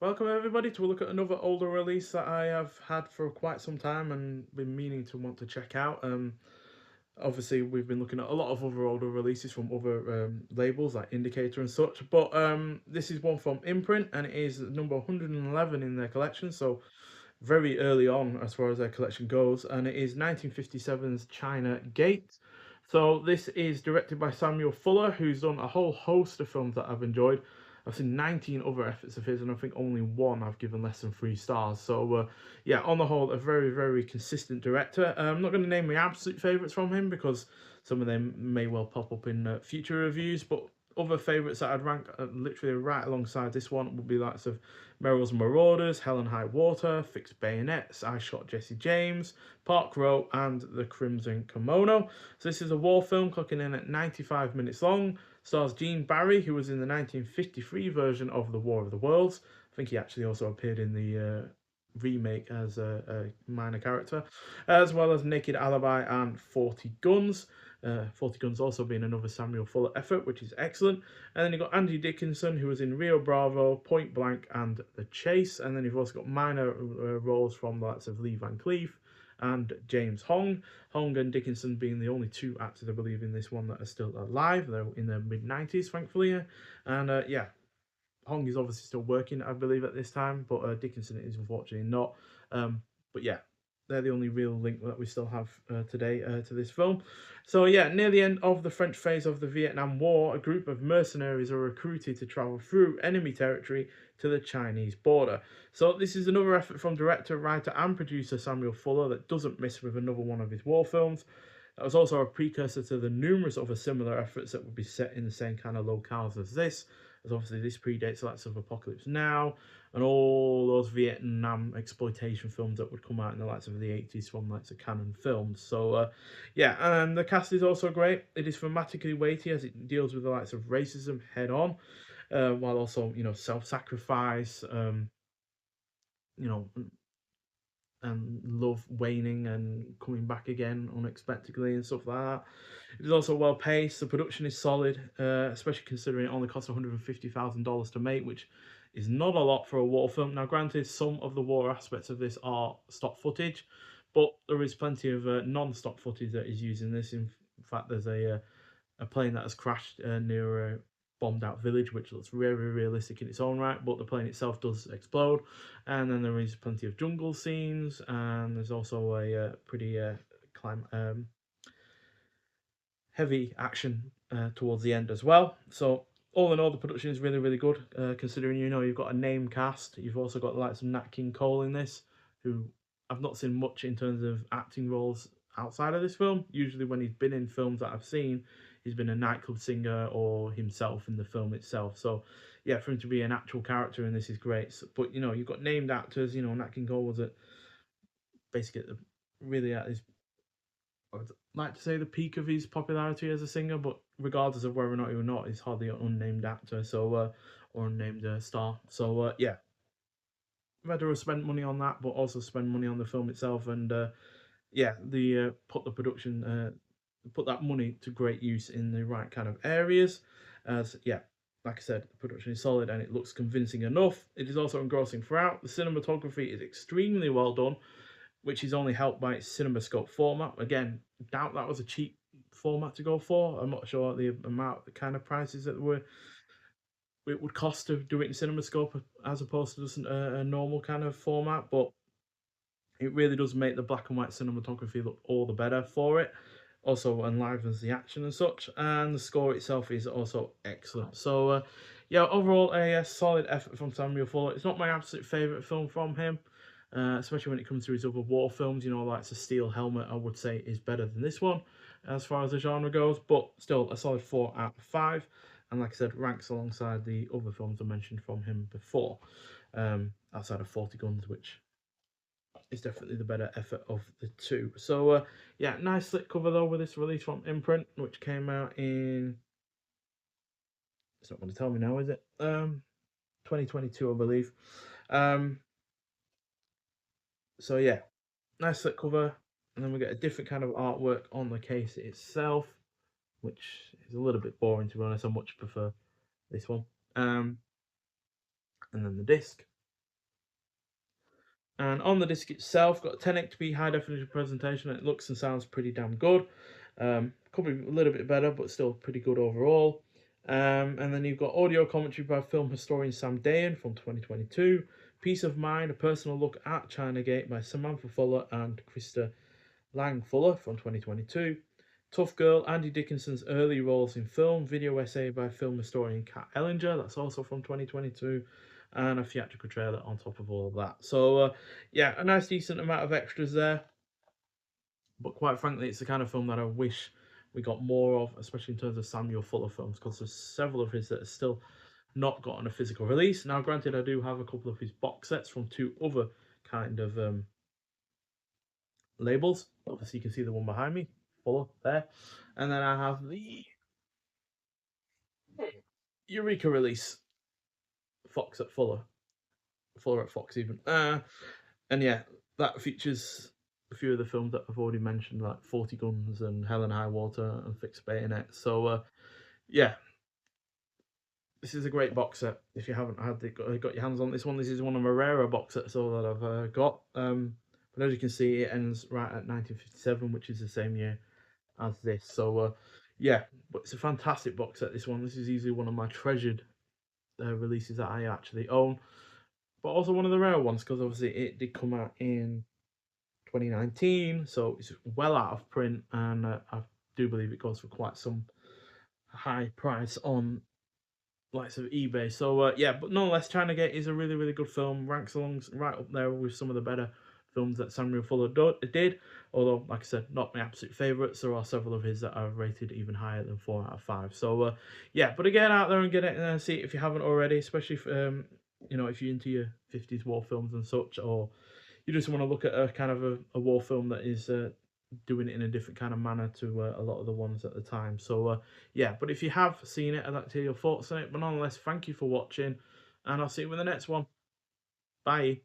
Welcome everybody to a look at another older release that I have had for quite some time and been meaning to want to check out. Obviously we've been looking at a lot of other older releases from other labels like Indicator and such, but this is one from Imprint and it is number 111 in their collection, so very early on as far as their collection goes, and it is 1957's China Gate. So this is directed by Samuel Fuller, who's done a whole host of films that I've enjoyed. I've seen 19 other efforts of his, and I think only one I've given less than 3 stars. So yeah, on the whole, a very consistent director. I'm not going to name my absolute favourites from him because some of them may well pop up in future reviews, but other favourites that I'd rank literally right alongside this one would be lots of Merrill's Marauders, Hell and High Water, Fixed Bayonets, I Shot Jesse James, Park Row, and The Crimson Kimono. So this is a war film clocking in at 95 minutes long. Stars Gene Barry, who was in the 1953 version of The War of the Worlds. I think he actually also appeared in the remake as a minor character, as well as Naked Alibi and 40 Guns. 40 Guns also being another Samuel Fuller effort, which is excellent. And then you've got Andy Dickinson, who was in Rio Bravo, Point Blank, and The Chase. And then you've also got minor roles from the likes of Lee Van Cleef and James Hong. Hong and Dickinson being the only two actors, I believe, in this one that are still alive. They're in their mid-90s, thankfully. And yeah, Hong is obviously still working, I believe, at this time, but Dickinson is unfortunately not. But yeah, they're the only real link that we still have today to this film. So yeah, near the end of the French phase of the Vietnam War, a group of mercenaries are recruited to travel through enemy territory to the Chinese border. So this is another effort from director, writer, and producer Samuel Fuller that doesn't miss with another one of his war films. That was also a precursor to the numerous other similar efforts that would be set in the same kind of locales as this, as obviously this predates the likes of Apocalypse Now and all those Vietnam exploitation films that would come out in the likes of the 80s from likes of Canon Films. So yeah, and the cast is also great. It is thematically weighty as it deals with the likes of racism head on, while also self-sacrifice, you know, and love waning and coming back again unexpectedly and stuff like that. It is also well paced. The production is solid, especially considering it only cost $150,000 to make, which is not a lot for a war film. Now, granted, some of the war aspects of this are stock footage, but there is plenty of non-stock footage that is used in this. In fact, there's a plane that has crashed near a bombed out village, which looks very realistic in its own right, but the plane itself does explode. And then there is plenty of jungle scenes, and there's also a pretty heavy action towards the end as well. So all in all, the production is really good. Considering you've got a name cast, you've also got the likes of Nat King Cole in this, who I've not seen much in terms of acting roles outside of this film. Usually, when he's been in films that I've seen, he's been a nightclub singer or himself in the film itself. So yeah, for him to be an actual character in this is great. So, but you've got named actors. Nat King Cole was at basically really at his, I'd like to say, the peak of his popularity as a singer, but regardless of whether or not he he's hardly an unnamed actor, so or unnamed star. So yeah, rather spend money on that, but also spend money on the film itself, and yeah, the put the production put that money to great use in the right kind of areas. As yeah, like I said, the production is solid and it looks convincing enough. It is also engrossing throughout. The cinematography is extremely well done, which is only helped by its CinemaScope format. Again, doubt that was a cheap format to go for. I'm not sure the amount, the kind of prices that were it would cost to do it in CinemaScope as opposed to just a normal kind of format, but it really does make the black and white cinematography look all the better for it. Also enlivens the action and such, and the score itself is also excellent. So, yeah, overall a solid effort from Samuel Fuller. It's not my absolute favourite film from him, especially when it comes to his other war films. Like the Steel Helmet, I would say is better than this one as far as the genre goes, but still a solid 4 out of 5. And like I said, ranks alongside the other films I mentioned from him before, outside of 40 Guns, which is definitely the better effort of the two. So yeah, nice slick cover though with this release from Imprint, which came out in, it's not going to tell me now, is it? 2022, I believe. Um, so yeah, nice slick cover, and then we get a different kind of artwork on the case itself, which is a little bit boring to be honest. I much prefer this one. And then the disc. And on the disc itself, got a 1080p high definition presentation. It looks and sounds pretty damn good. Could be a little bit better, but still pretty good overall. And then you've got audio commentary by film historian Sam Dayan from 2022. Peace of Mind, a personal look at China Gate by Samantha Fuller and Krista Lang Fuller from 2022. Tough Girl, Andy Dickinson's early roles in film, video essay by film historian Kat Ellinger, that's also from 2022, and a theatrical trailer on top of all of that. So, yeah, a nice decent amount of extras there, but quite frankly, it's the kind of film that I wish we got more of, especially in terms of Samuel Fuller films, because there's several of his that are still not gotten a physical release. Now, granted, I do have a couple of his box sets from two other kind of labels. Obviously, you can see the one behind me, Fuller there. And then I have the Eureka release, Fox at Fuller, Fuller at Fox even. And yeah, that features a few of the films that I've already mentioned, like 40 Guns and Hell and High Water and Fixed Bayonet. So yeah, this is a great box set. If you haven't got your hands on this one, this is one of my rarer box sets all that I've got. But as you can see, it ends right at 1957, which is the same year as this. So yeah, but it's a fantastic box set. This one, this is easily one of my treasured releases that I actually own, but also one of the rare ones because obviously it did come out in 2019, so it's well out of print, and I do believe it goes for quite some high price on likes of eBay. So yeah, but nonetheless, China Gate is a really really good film. Ranks along right up there with some of the better films that Samuel Fuller did. Although, like I said, not my absolute favourites. There are several of his that I've rated even higher than 4 out of 5. So yeah, but get out there and get it and see it if you haven't already. Especially if you know, if you're into your 50s war films and such, or you just want to look at a kind of a war film that is doing it in a different kind of manner to a lot of the ones at the time. So yeah, but if you have seen it, I'd like to hear your thoughts on it. But nonetheless, thank you for watching, and I'll see you in the next one. Bye.